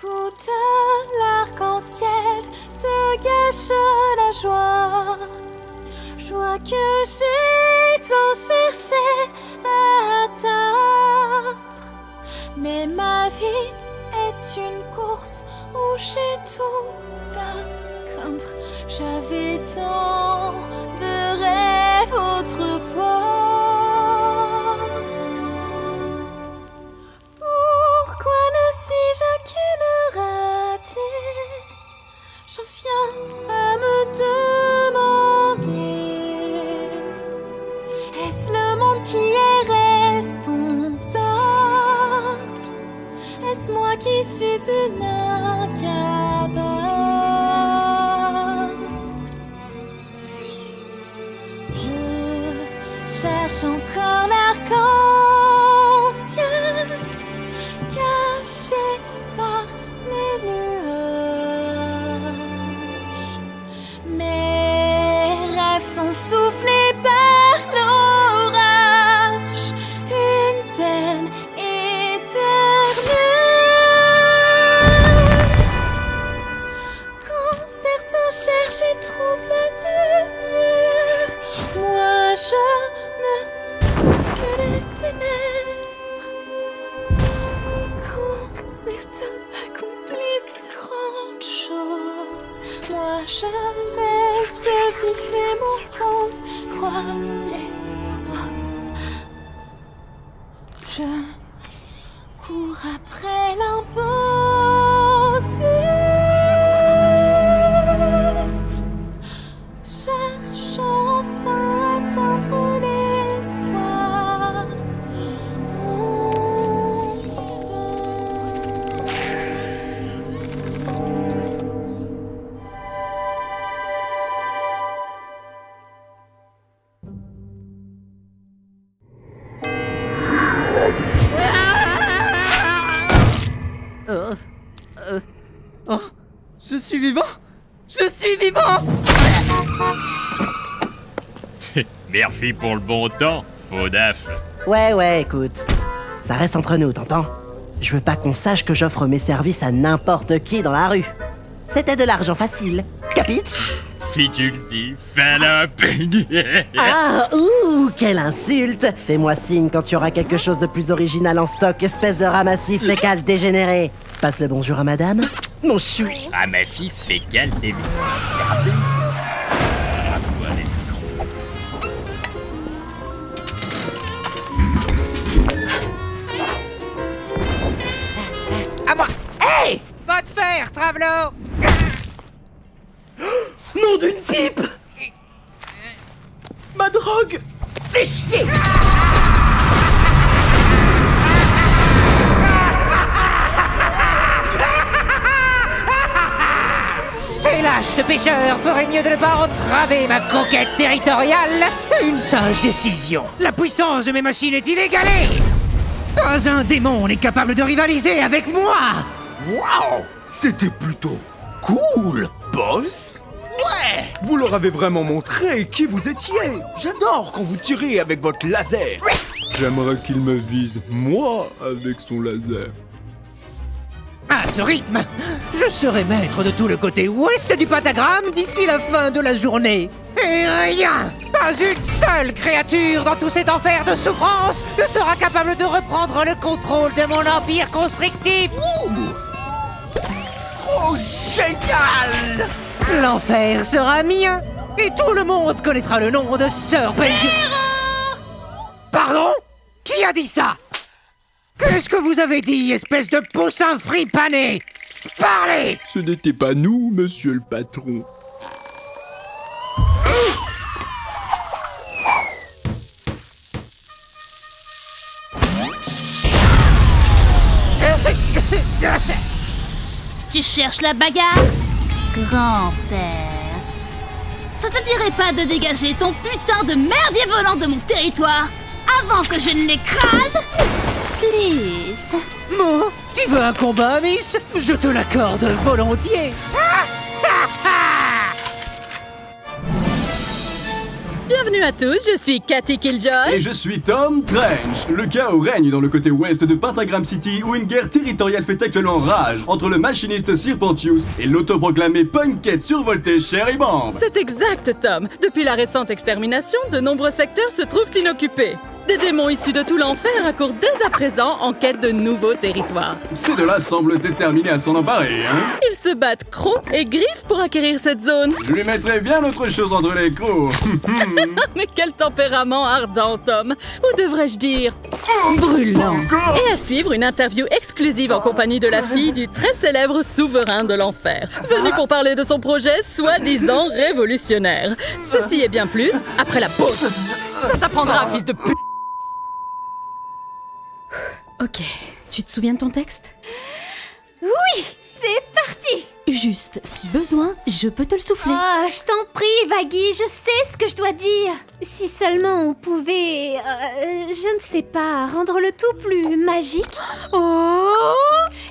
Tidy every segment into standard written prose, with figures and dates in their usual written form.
bout de l'arc-en-ciel se cache la joie. Joie que j'ai tant cherché à atteindre. Mais ma vie est une course où j'ai tout à craindre. J'avais tant de rêves autrefois. Pourquoi ne suis-je qu'une ratée? J'en viens à me demander, est-ce le monde qui est responsable? Est-ce moi qui suis une incapable? Je cherche encore l'arc-en-ciel caché par les nuages. Mes rêves sont soufflés par l'orage. Une peine éternelle. Quand certains cherchent et trouvent la lumière, moi je ne trouve que les ténèbres. Quand certains accomplissent de grandes choses, moi je reste vide et morose. Croyez-moi, je cours après l'impossible. Cherche enfin à atteindre l'espoir. Oh, je suis vivant! Je suis vivant! Merci pour le bon temps, Faudaf. Ouais, écoute. Ça reste entre nous, t'entends? Je veux pas qu'on sache que j'offre mes services à n'importe qui dans la rue. C'était de l'argent facile. Capiche? Fitulti, Fallop. Ah, ouh, quelle insulte! Fais-moi signe quand tu auras quelque chose de plus original en stock, espèce de ramassis fécal dégénéré. Passe le bonjour à madame. Mon chou. Ah, ma fille fécale t'es À moi! Hey! Va te faire, Travelo! Nom d'une pipe! Ma drogue! Fais chier! Ces lâches pêcheurs feraient mieux de ne pas entraver ma conquête territoriale. Une sage décision. La puissance de mes machines est inégalée. Pas un démon n'est capable de rivaliser avec moi. Waouh! C'était plutôt cool, boss! Ouais! Vous leur avez vraiment montré qui vous étiez! J'adore quand vous tirez avec votre laser! J'aimerais qu'il me vise, moi, avec son laser. À ce rythme, je serai maître de tout le côté ouest du pentagramme d'ici la fin de la journée. Et rien, pas une seule créature dans tout cet enfer de souffrance ne sera capable de reprendre le contrôle de mon empire constrictif. Oh, génial! L'enfer sera mien et tout le monde connaîtra le nom de Sir Benji. Pardon? Qui a dit ça? Qu'est-ce que vous avez dit, espèce de poussin fripané? Parlez! Ce n'était pas nous, monsieur le patron. Tu cherches la bagarre? Grand-père, ça te dirait pas de dégager ton putain de merdier volant de mon territoire avant que je ne l'écrase? Please. Bon, tu veux un combat, Miss? Je te l'accorde volontiers. Bienvenue à tous, je suis Cathy Killjoy. Et je suis Tom Trench. Le chaos règne dans le côté ouest de Pentagram City où une guerre territoriale fait actuellement rage entre le machiniste Sir Pontius et l'autoproclamé Punkette survolté Cherry Bomb. C'est exact, Tom. Depuis la récente extermination, de nombreux secteurs se trouvent inoccupés. Des démons issus de tout l'enfer accourent dès à présent en quête de nouveaux territoires. Ces deux-là semblent déterminés à s'en emparer, hein? Ils se battent crocs et griffes pour acquérir cette zone. Je lui mettrais bien autre chose entre les crocs. Mais quel tempérament ardent, Tom. Ou devrais-je dire brûlant. Et à suivre, une interview exclusive en compagnie de la fille du très célèbre souverain de l'enfer, venu pour parler de son projet soi-disant révolutionnaire. Ceci et bien plus après la pause. Ça t'apprendra, fils de pute. Ok, tu te souviens de ton texte? Oui, c'est parti. Juste, si besoin, je peux te le souffler. Oh, je t'en prie, Vaggy, je sais ce que je dois dire. Si seulement on pouvait, je ne sais pas, rendre le tout plus magique. Oh!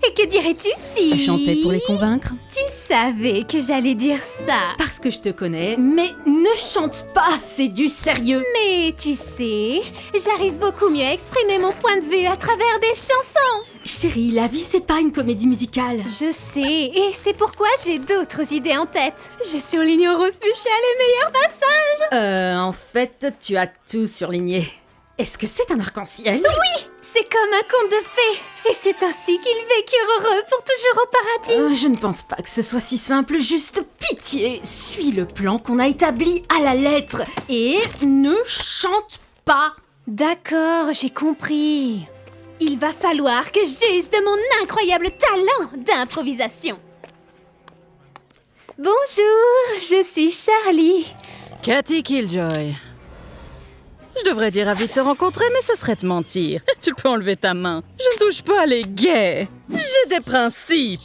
Et que dirais-tu si... Tu chantais pour les convaincre? Tu savais que j'allais dire ça. Parce que je te connais, mais ne chante pas, c'est du sérieux. Mais tu sais, j'arrive beaucoup mieux à exprimer mon point de vue à travers des chansons. Chérie, la vie c'est pas une comédie musicale. Je sais, et c'est pourquoi j'ai d'autres idées en tête. Je surligne au rose fuchsia les meilleurs passages. En fait, tu as tout surligné. Est-ce que c'est un arc-en-ciel? Oui, c'est comme un conte de fées. Et c'est ainsi qu'ils vécurent heureux pour toujours au paradis. Je ne pense pas que ce soit si simple, juste pitié. Suis le plan qu'on a établi à la lettre. Et ne chante pas. D'accord, j'ai compris. Il va falloir que j'use de mon incroyable talent d'improvisation. Bonjour, je suis Charlie. Cathy Killjoy. Je devrais dire ravi de te rencontrer, mais ce serait te mentir. Tu peux enlever ta main. Je ne touche pas les gays. J'ai des principes.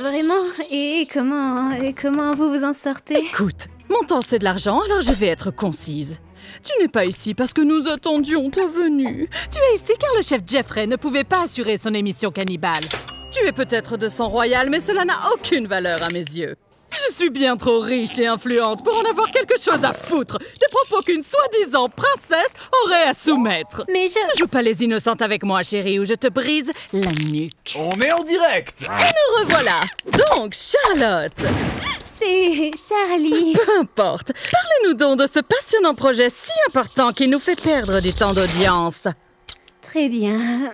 Vraiment? Et comment vous vous en sortez? Écoute, mon temps c'est de l'argent, alors je vais être concise. Tu n'es pas ici parce que nous attendions ta venue. Tu es ici car le chef Jeffrey ne pouvait pas assurer son émission cannibale. Tu es peut-être de sang royal, mais cela n'a aucune valeur à mes yeux. Je suis bien trop riche et influente pour en avoir quelque chose à foutre des propos qu'une soi-disant princesse aurait à soumettre. Mais Ne joue pas les innocentes avec moi, chérie, ou je te brise la nuque. On est en direct. Et nous revoilà. Donc, Charlotte, c'est Charlie. peu importe. Parlez-nous donc de ce passionnant projet si important qui nous fait perdre du temps d'audience. Très bien.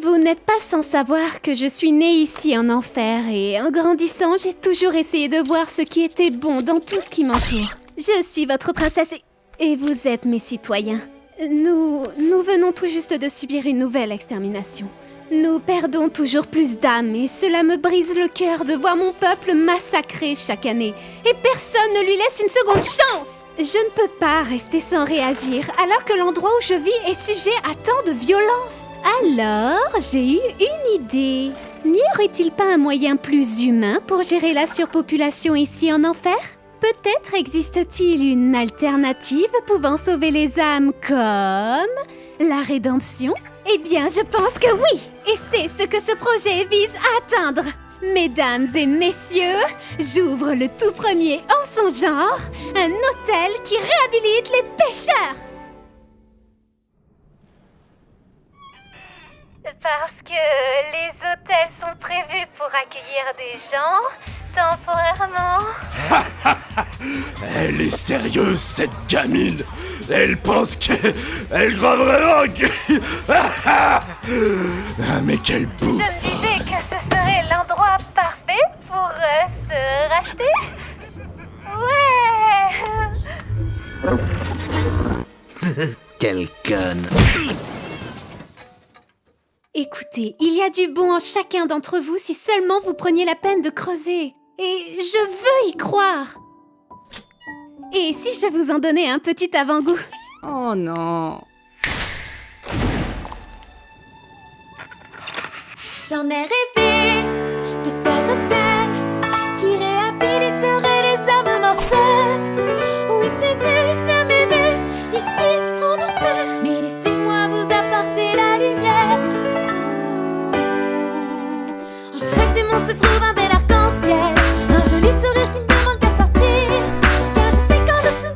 Vous n'êtes pas sans savoir que je suis née ici en enfer et en grandissant, j'ai toujours essayé de voir ce qui était bon dans tout ce qui m'entoure. Je suis votre princesse et vous êtes mes citoyens. Nous venons tout juste de subir une nouvelle extermination. Nous perdons toujours plus d'âmes et cela me brise le cœur de voir mon peuple massacré chaque année. Et personne ne lui laisse une seconde chance. Je ne peux pas rester sans réagir alors que l'endroit où je vis est sujet à tant de violence. Alors, j'ai eu une idée. N'y aurait-il pas un moyen plus humain pour gérer la surpopulation ici en enfer? Peut-être existe-t-il une alternative pouvant sauver les âmes comme la rédemption? Eh bien, je pense que oui! Et c'est ce que ce projet vise à atteindre! Mesdames et messieurs, j'ouvre le tout premier en son genre, un hôtel qui réhabilite les pêcheurs! Parce que les hôtels sont prévus pour accueillir des gens temporairement. Elle est sérieuse, cette gamine. Elle pense qu'elle croit vraiment que... Ah, mais quelle bouffe. Je me disais que ce serait l'endroit parfait pour se racheter. Ouais. Quelle conne. Écoutez, il y a du bon en chacun d'entre vous si seulement vous preniez la peine de creuser. Et je veux y croire. Et si je vous en donnais un petit avant-goût? Oh non. J'en ai rêvé de cet hôtel qui réhabiliterait les âmes mortelles. Oui, c'est du jamais vu ici en enfer. Mais laissez-moi vous apporter la lumière. En chaque démon se trouve un bel arc-en-ciel, un joli sourire qui ne demande qu'à sortir. Car je sais qu'en dessous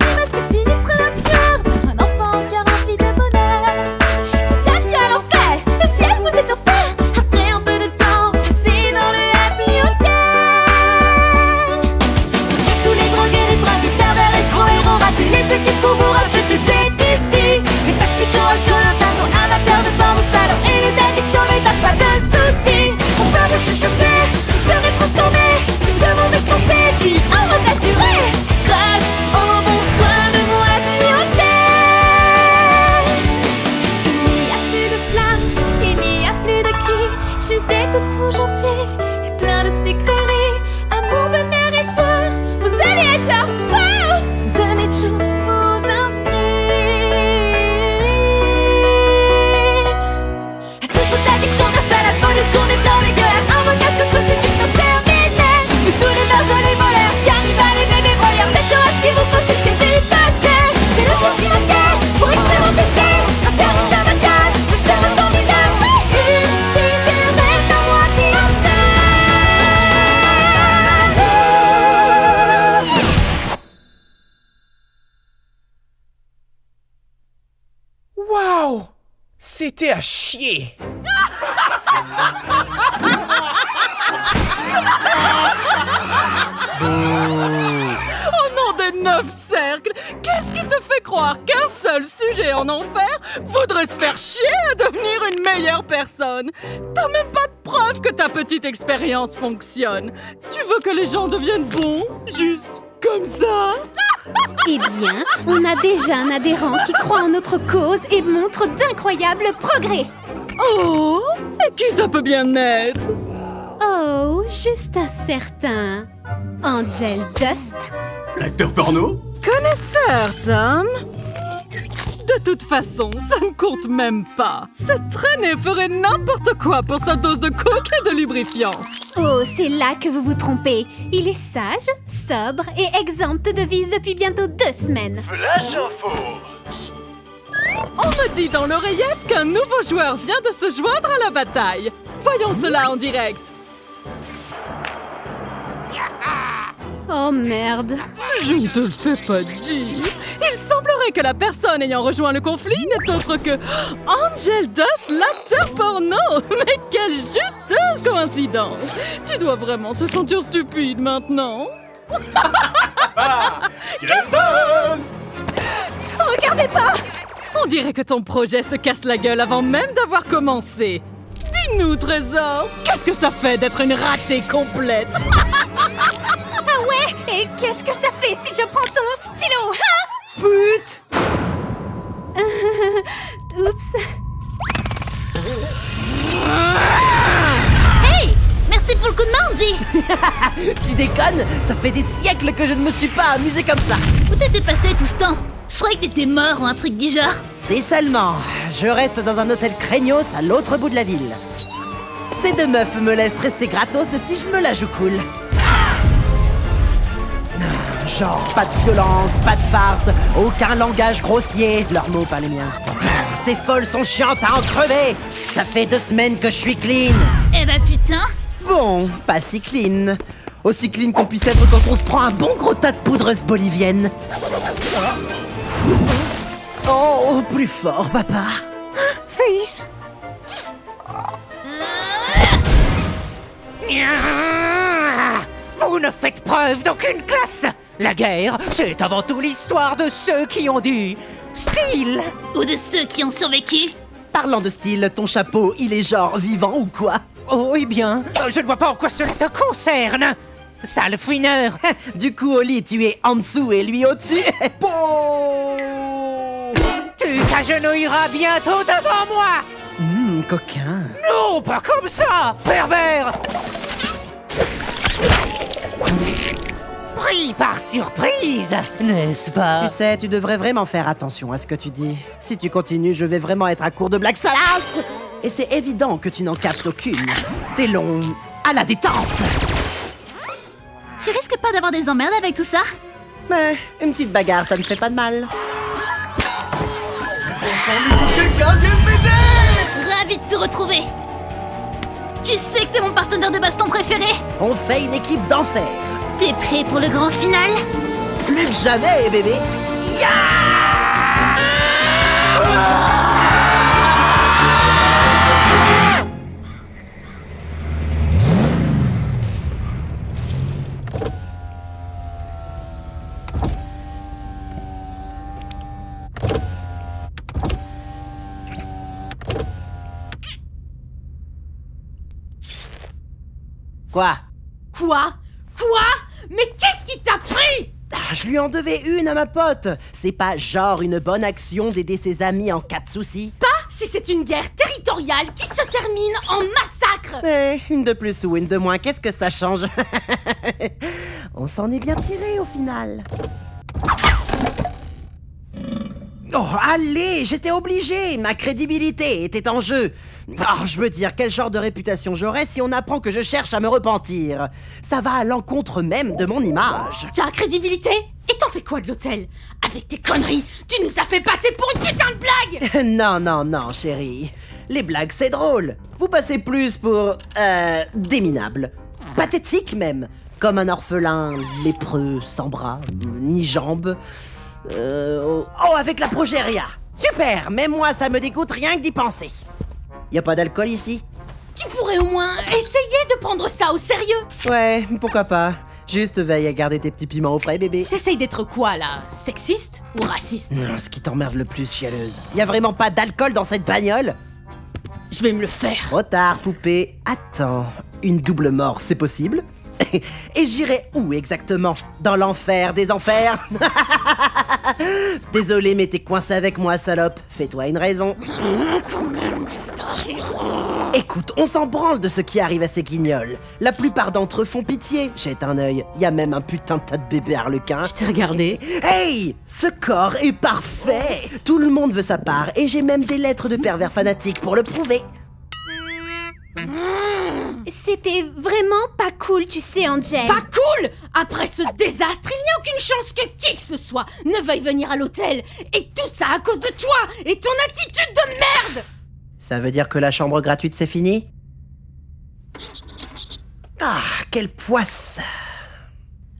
C'était à chier. Au nom des 9 cercles, qu'est-ce qui te fait croire qu'un seul sujet en enfer voudrait se faire chier à devenir une meilleure personne? T'as même pas de preuve que ta petite expérience fonctionne. Tu veux que les gens deviennent bons, juste comme ça? Eh bien, on a déjà un adhérent qui croit en notre cause et montre d'incroyables progrès. Oh, et qui ça peut bien être? Oh, juste un certain Angel Dust. L'acteur porno? Connaisseur, Tom? De toute façon, ça ne compte même pas. Cette traînée ferait n'importe quoi pour sa dose de coke et de lubrifiant. Oh, c'est là que vous vous trompez. Il est sage, sobre et exempt de vices depuis bientôt 2 semaines. On me dit dans l'oreillette qu'un nouveau joueur vient de se joindre à la bataille. Voyons cela en direct. Oh merde. Je ne te le fais pas dire. Il semblerait que la personne ayant rejoint le conflit n'est autre que Angel Dust, l'acteur porno. Mais quelle juteuse coïncidence. Tu dois vraiment te sentir stupide maintenant. Quel buzz! Regardez pas! On dirait que ton projet se casse la gueule avant même d'avoir commencé. Dis-nous, Trésor, qu'est-ce que ça fait d'être une ratée complète? Ah ouais? Et qu'est-ce que ça fait si je prends ton stylo, hein? Pute! Oups. Hey! Merci pour le coup de main, Angie! Tu déconnes? Ça fait des siècles que je ne me suis pas amusé comme ça. Où t'étais passé tout ce temps? Je croyais que t'étais mort ou un truc du genre. C'est seulement, je reste dans un hôtel craignos à l'autre bout de la ville. Ces 2 meufs me laissent rester gratos si je me la joue cool. Genre, pas de violence, pas de farce, aucun langage grossier. Leurs mots, pas les miens. Ces folles sont chiantes à en crever. Ça fait 2 semaines que je suis clean. Eh bah putain! Bon, pas si clean. Aussi clean qu'on puisse être quand on se prend un bon gros tas de poudreuse bolivienne. Oh, plus fort, papa. Fils. Vous ne faites preuve d'aucune classe. La guerre, c'est avant tout l'histoire de ceux qui ont du style. Ou de ceux qui ont survécu? Parlant de style, ton chapeau, il est genre vivant ou quoi? Oh, eh bien, je ne vois pas en quoi cela te concerne. Sale fouineur. Du coup, Oli, tu es en dessous et lui au-dessus. Tu t'agenouilleras bientôt devant moi. Coquin. Non, pas comme ça, pervers. Pris par surprise, n'est-ce pas? Tu sais, tu devrais vraiment faire attention à ce que tu dis. Si tu continues, je vais vraiment être à court de blagues salaces. Et c'est évident que tu n'en captes aucune. T'es long à la détente. Je risque pas d'avoir des emmerdes avec tout ça? Mais une petite bagarre, ça ne fait pas de mal. Quelqu'un vienne m'aider! Ravi de te retrouver! Tu sais que t'es mon partenaire de baston préféré? On fait une équipe d'enfer. T'es prêt pour le grand final? Plus que jamais, bébé. Quoi? Quoi? Quoi? Mais qu'est-ce qui t'a pris? Je lui en devais une à ma pote. C'est pas genre une bonne action d'aider ses amis en cas de soucis. Pas si c'est une guerre territoriale qui se termine en massacre! Une de plus ou une de moins, qu'est-ce que ça change? On s'en est bien tiré au final. Oh, allez, j'étais obligé. Ma crédibilité était en jeu. Oh, je veux dire, quel genre de réputation j'aurais si on apprend que je cherche à me repentir? Ça va à l'encontre même de mon image. Ta crédibilité? Et t'en fais quoi de l'hôtel? Avec tes conneries, tu nous as fait passer pour une putain de blague! Non, chérie. Les blagues, c'est drôle. Vous passez plus pour... des minables. Pathétique même. Comme un orphelin lépreux, sans bras, ni jambes. Oh, avec la progéria. Super, même moi ça me dégoûte rien que d'y penser. Y a pas d'alcool ici? Tu pourrais au moins essayer de prendre ça au sérieux. Ouais, pourquoi pas. Juste veille à garder tes petits piments au frais, bébé. T'essayes d'être quoi, là? Sexiste ou raciste? Non, ce qui t'emmerde le plus, chialeuse. Y a vraiment pas d'alcool dans cette bagnole? Je vais me le faire. Trop tard, poupée. Attends, une double mort, c'est possible? Et j'irai où exactement? Dans l'enfer des enfers? Désolé, mais t'es coincé avec moi, salope. Fais-toi une raison. Écoute, on s'en branle de ce qui arrive à ces guignols. La plupart d'entre eux font pitié. Jette un œil, y a même un putain de tas de bébés harlequins. Je t'ai regardé. Hey! Ce corps est parfait! Tout le monde veut sa part, et j'ai même des lettres de pervers fanatiques pour le prouver. C'était vraiment pas cool, tu sais, Angel. Pas cool! Après ce désastre, il n'y a aucune chance que qui que ce soit ne veuille venir à l'hôtel. Et tout ça à cause de toi et ton attitude de merde! Ça veut dire que la chambre gratuite, c'est fini? Ah, quelle poisse!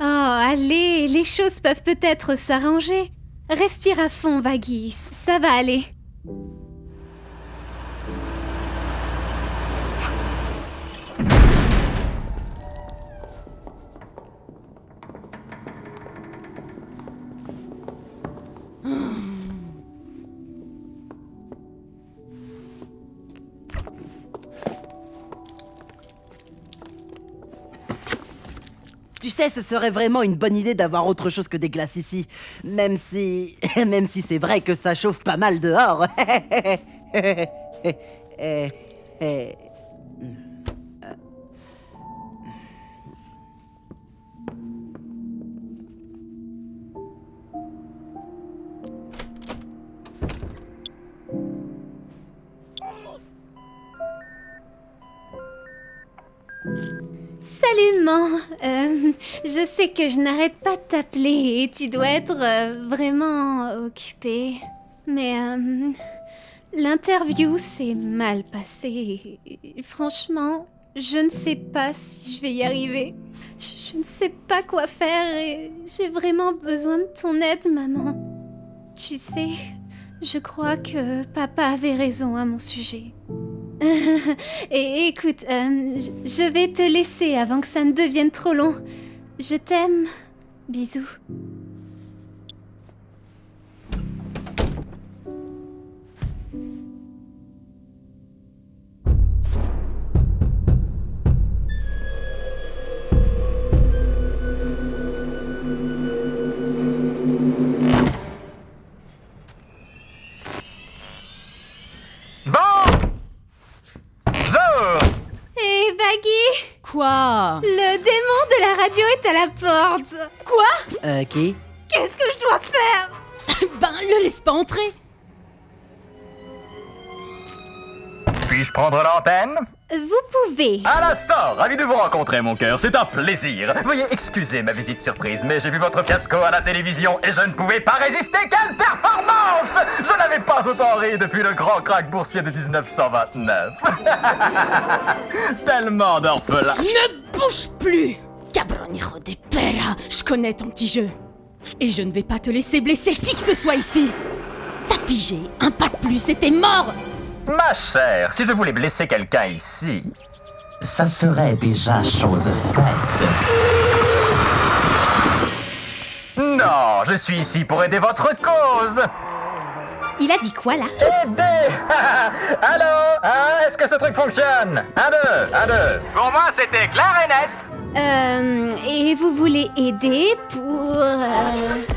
Oh, allez, les choses peuvent peut-être s'arranger. Respire à fond, Vagis, ça va aller. Tu sais, ce serait vraiment une bonne idée d'avoir autre chose que des glaces ici. Même si c'est vrai que ça chauffe pas mal dehors. Salut, man. Je sais que je n'arrête pas de t'appeler et tu dois être vraiment occupé. Mais l'interview s'est mal passée. Franchement, je ne sais pas si je vais y arriver. Je ne sais pas quoi faire et j'ai vraiment besoin de ton aide, maman. Tu sais, je crois que papa avait raison à mon sujet. Et écoute, je vais te laisser avant que ça ne devienne trop long. Je t'aime. Bisous. Quoi? Le démon de la radio est à la porte. Quoi? Qui? Qu'est-ce que je dois faire? Ben, le laisse pas entrer. Puis-je prendre l'antenne? Vous pouvez. À l'instant, ravi de vous rencontrer, mon cœur, c'est un plaisir. Veuillez excuser ma visite surprise, mais j'ai vu votre fiasco à la télévision et je ne pouvais pas résister. Quelle performance! Je n'avais pas autant ri depuis le grand krach boursier de 1929. Tellement d'orphelins. Ne bouge plus! Cabronero de pera, je connais ton petit jeu. Et je ne vais pas te laisser blesser qui que ce soit ici. T'as pigé, un pas de plus et t'es mort! Ma chère, si je voulais blesser quelqu'un ici, ça serait déjà chose faite. Non, je suis ici pour aider votre cause. Il a dit quoi là? Aider! Allô? Hein, est-ce que ce truc fonctionne? 1, 2, 1, 2. Pour moi, c'était clair et net. Et vous voulez aider pour...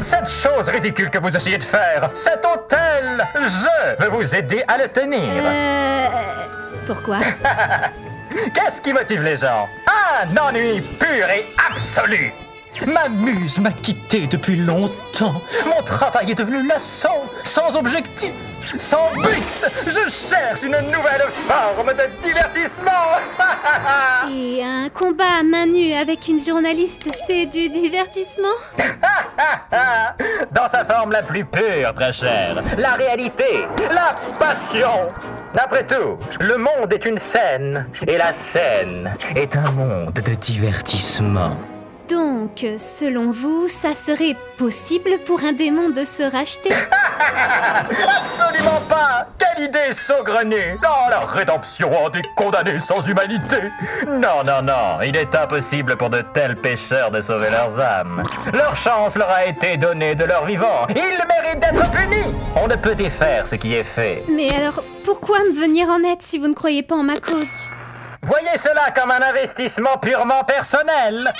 Cette chose ridicule que vous essayez de faire, cet hôtel, je veux vous aider à le tenir. Pourquoi? Qu'est-ce qui motive les gens? Un ennui pur et absolu. Ma muse m'a quitté depuis longtemps. Mon travail est devenu lassant, sans objectif, sans but. Je cherche une nouvelle forme de divertissement. Et un combat à main nue avec une journaliste, c'est du divertissement? Dans sa forme la plus pure, très chère. La réalité, la passion. Après tout, le monde est une scène, et la scène est un monde de divertissement. Donc, selon vous, ça serait possible pour un démon de se racheter? Absolument pas! Quelle idée saugrenue! Oh, la rédemption des condamnés sans humanité! Non, non, non, il est impossible pour de tels pécheurs de sauver leurs âmes. Leur chance leur a été donnée de leur vivant. Ils méritent d'être punis! On ne peut défaire ce qui est fait. Mais alors, pourquoi me venir en aide si vous ne croyez pas en ma cause? Voyez cela comme un investissement purement personnel.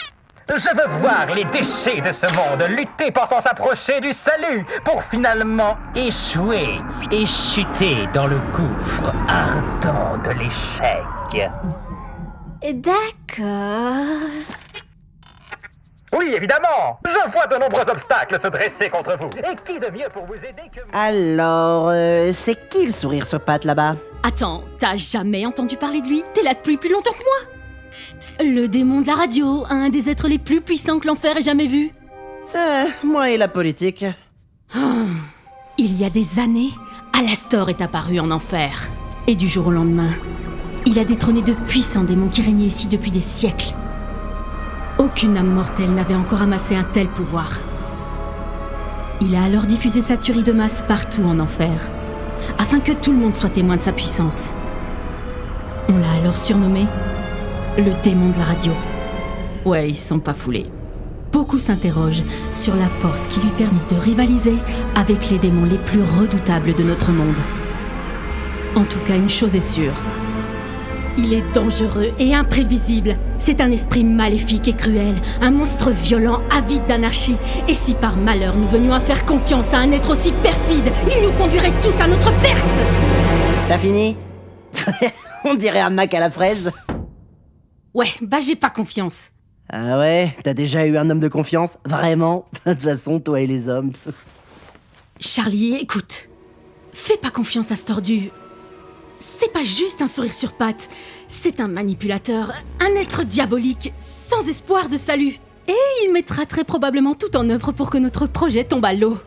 Je veux voir les déchets de ce monde lutter pensant s'approcher du salut pour finalement échouer et chuter dans le gouffre ardent de l'échec. D'accord. Oui, évidemment. Je vois de nombreux obstacles se dresser contre vous. Et qui de mieux pour vous aider que... Alors, c'est qui le sourire sur pattes là-bas? Attends, t'as jamais entendu parler de lui? T'es là depuis plus longtemps que moi. Le démon de la radio, un des êtres les plus puissants que l'enfer ait jamais vu. Moi et la politique. Il y a des années, Alastor est apparu en enfer. Et du jour au lendemain, il a détrôné de puissants démons qui régnaient ici depuis des siècles. Aucune âme mortelle n'avait encore amassé un tel pouvoir. Il a alors diffusé sa tuerie de masse partout en enfer, afin que tout le monde soit témoin de sa puissance. On l'a alors surnommé le démon de la radio. Ouais, ils sont pas foulés. Beaucoup s'interrogent sur la force qui lui permet de rivaliser avec les démons les plus redoutables de notre monde. En tout cas, une chose est sûre. Il est dangereux et imprévisible. C'est un esprit maléfique et cruel, un monstre violent, avide d'anarchie. Et si par malheur nous venions à faire confiance à un être aussi perfide, il nous conduirait tous à notre perte. T'as fini? On dirait un Mac à la fraise. Ouais, bah j'ai pas confiance. Ah ouais? T'as déjà eu un homme de confiance? Vraiment? De toute façon, toi et les hommes... Charlie, écoute. Fais pas confiance à ce tordu. C'est pas juste un sourire sur pattes. C'est un manipulateur, un être diabolique, sans espoir de salut. Et il mettra très probablement tout en œuvre pour que notre projet tombe à l'eau.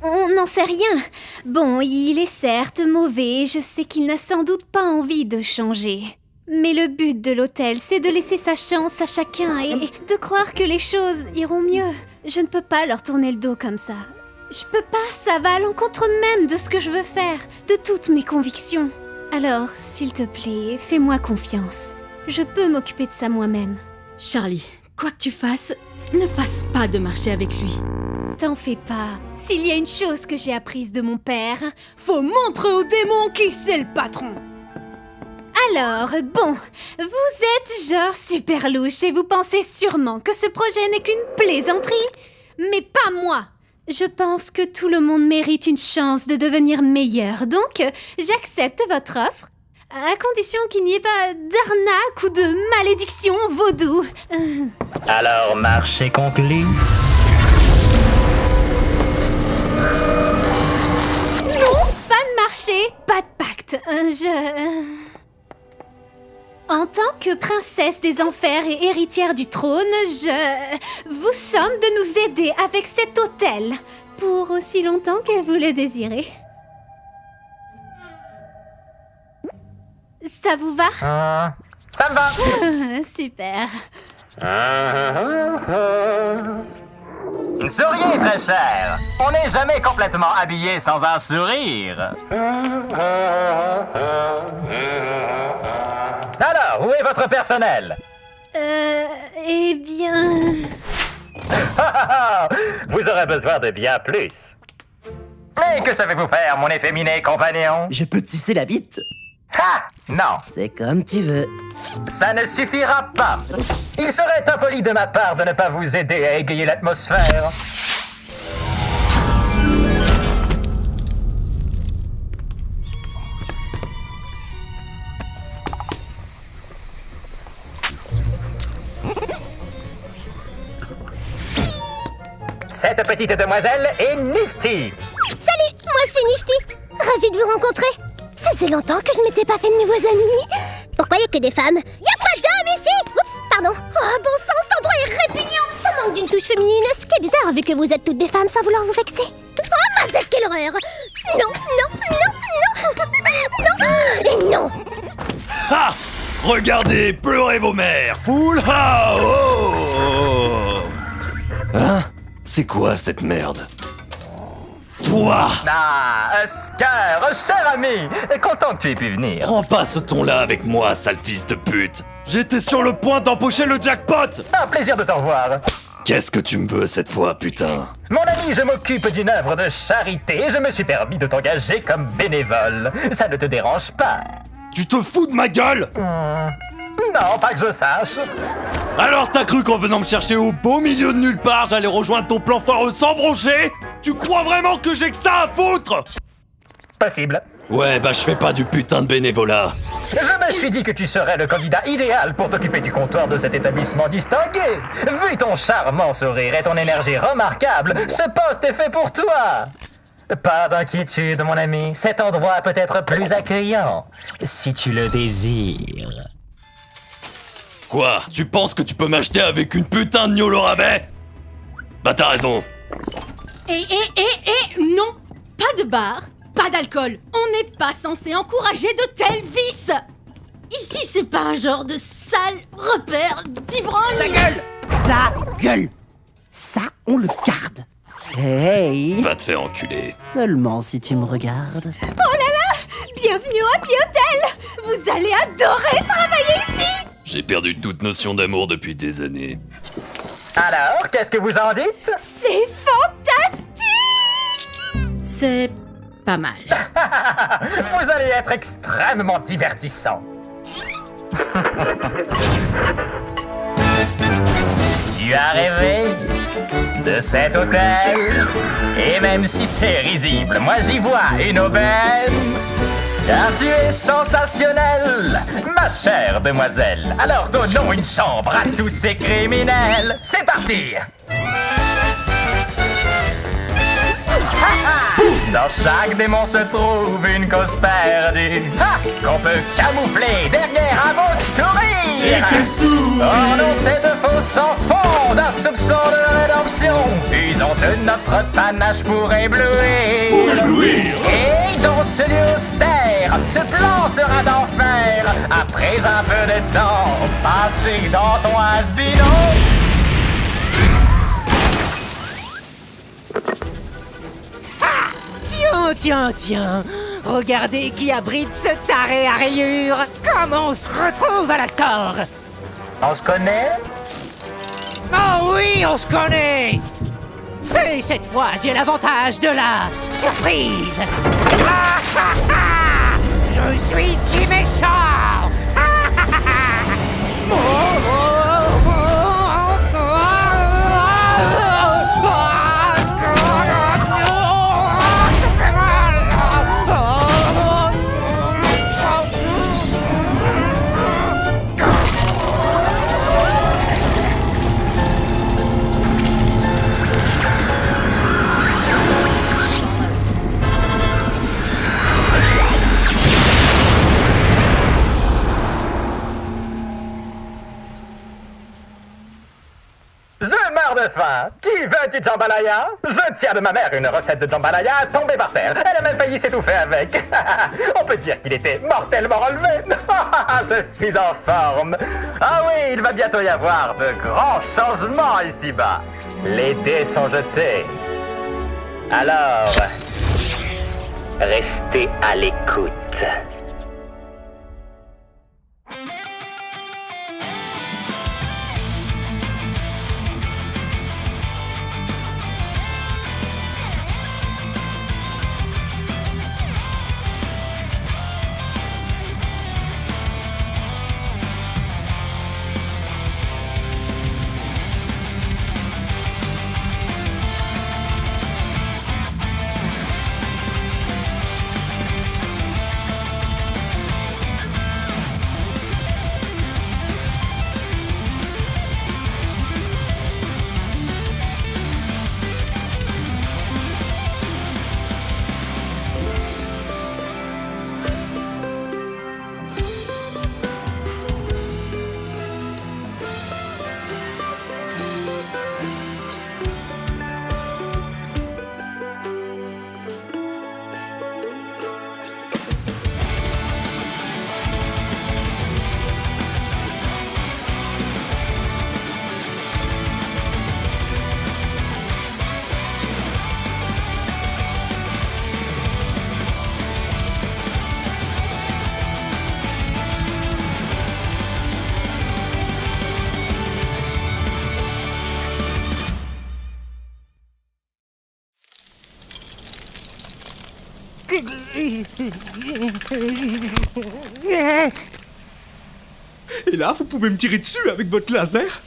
On n'en sait rien. Bon, il est certes mauvais, je sais qu'il n'a sans doute pas envie de changer. Mais le but de l'hôtel, c'est de laisser sa chance à chacun et de croire que les choses iront mieux. Je ne peux pas leur tourner le dos comme ça. Je peux pas, ça va à l'encontre même de ce que je veux faire, de toutes mes convictions. Alors, s'il te plaît, fais-moi confiance. Je peux m'occuper de ça moi-même. Charlie, quoi que tu fasses, ne passe pas de marcher avec lui. T'en fais pas. S'il y a une chose que j'ai apprise de mon père, faut montrer aux démons qui c'est le patron. Alors, bon, vous êtes genre super louche et vous pensez sûrement que ce projet n'est qu'une plaisanterie. Mais pas moi. Je pense que tout le monde mérite une chance de devenir meilleur, donc j'accepte votre offre, à condition qu'il n'y ait pas d'arnaque ou de malédiction vaudou. Alors, marchez conclu. Non, pas de marché, pas de pacte. En tant que princesse des enfers et héritière du trône, je vous somme de nous aider avec cet hôtel, pour aussi longtemps que vous le désirez. Ça vous va? Ça me va. Super. Souriez, très cher. On n'est jamais complètement habillé sans un sourire. Alors, où est votre personnel? Eh bien... Vous aurez besoin de bien plus. Mais que savez-vous faire, mon efféminé compagnon? Je peux te sucer la bite? Ha! Non. C'est comme tu veux. Ça ne suffira pas. Il serait impoli de ma part de ne pas vous aider à égayer l'atmosphère. Cette petite demoiselle est Nifty. Salut, moi c'est Nifty. Ravie de vous rencontrer. Ça faisait longtemps que je m'étais pas fait de nouveaux amis. Pourquoi y a que des femmes? Y a pas d'hommes ici? Oups, pardon. Oh, bon sang, cet endroit est répugnant. Ça manque d'une touche féminine, ce qui est bizarre vu que vous êtes toutes des femmes sans vouloir vous vexer. Oh, Mazette, quelle horreur! Non, non, non, non, non et non! Ha! Regardez, pleurez vos mères, foule! Ha! Oh! Hein? C'est quoi cette merde? Toi! Ah, Oscar, cher ami, content que tu aies pu venir. Prends pas ce ton-là avec moi, sale fils de pute! J'étais sur le point d'empocher le jackpot! Un plaisir de te revoir. Qu'est-ce que tu me veux cette fois, putain? Mon ami, je m'occupe d'une œuvre de charité et je me suis permis de t'engager comme bénévole. Ça ne te dérange pas? Tu te fous de ma gueule? Non, pas que je sache. Alors t'as cru qu'en venant me chercher au beau milieu de nulle part, j'allais rejoindre ton plan foireux sans broncher? Tu crois vraiment que j'ai que ça à foutre? Possible. Ouais, bah je fais pas du putain de bénévolat. Je me suis dit que tu serais le candidat idéal pour t'occuper du comptoir de cet établissement distingué. Vu ton charmant sourire et ton énergie remarquable, ce poste est fait pour toi. Pas d'inquiétude, mon ami. Cet endroit peut être plus accueillant, si tu le désires. Quoi? Tu penses que tu peux m'acheter avec une putain de gnôle au rabais? Bah t'as raison. Non! Pas de bar, pas d'alcool. On n'est pas censé encourager de tels vices! Ici, c'est pas un genre de sale repère d'ivrognes! Ta gueule! Ta gueule! Ça, on le garde. Hey! Va te faire enculer. Seulement si tu me regardes. Oh là là! Bienvenue au Happy Hotel! Vous allez adorer travailler ici! J'ai perdu toute notion d'amour depuis des années. Alors, qu'est-ce que vous en dites? C'est fantastique! C'est pas mal. Vous allez être extrêmement divertissant. Tu as rêvé de cet hôtel? Et même si c'est risible, moi j'y vois une aubaine. Car tu es sensationnelle, ma chère demoiselle. Alors donnons une chambre à tous ces criminels. C'est parti! Dans chaque démon se trouve une cause perdue qu'on peut camoufler derrière un beau sourire. Oh non, cette fausse sans fond d'un soupçon de rédemption. Usons de notre panache pour éblouir. Et dans ce lieu austère, ce plan sera d'enfer. Après un peu de temps passé dans ton has-been. Tiens, regardez qui abrite ce taré à rayures. Comment on se retrouve à la score? On se connaît? Oh oui, on se connaît. Et cette fois, j'ai l'avantage de la surprise. Ah, ah, ah, je suis si méchant. Ah, ah, ah, ah. Oh, oh, oh, oh, oh, Je meurs de faim. Qui veut du jambalaya? Je tiens de ma mère une recette de jambalaya tombée par terre. Elle a même failli s'étouffer avec. On peut dire qu'il était mortellement relevé. Je suis en forme. Ah oui, il va bientôt y avoir de grands changements ici-bas. Les dés sont jetés. Alors, restez à l'écoute. Et là, vous pouvez me tirer dessus avec votre laser?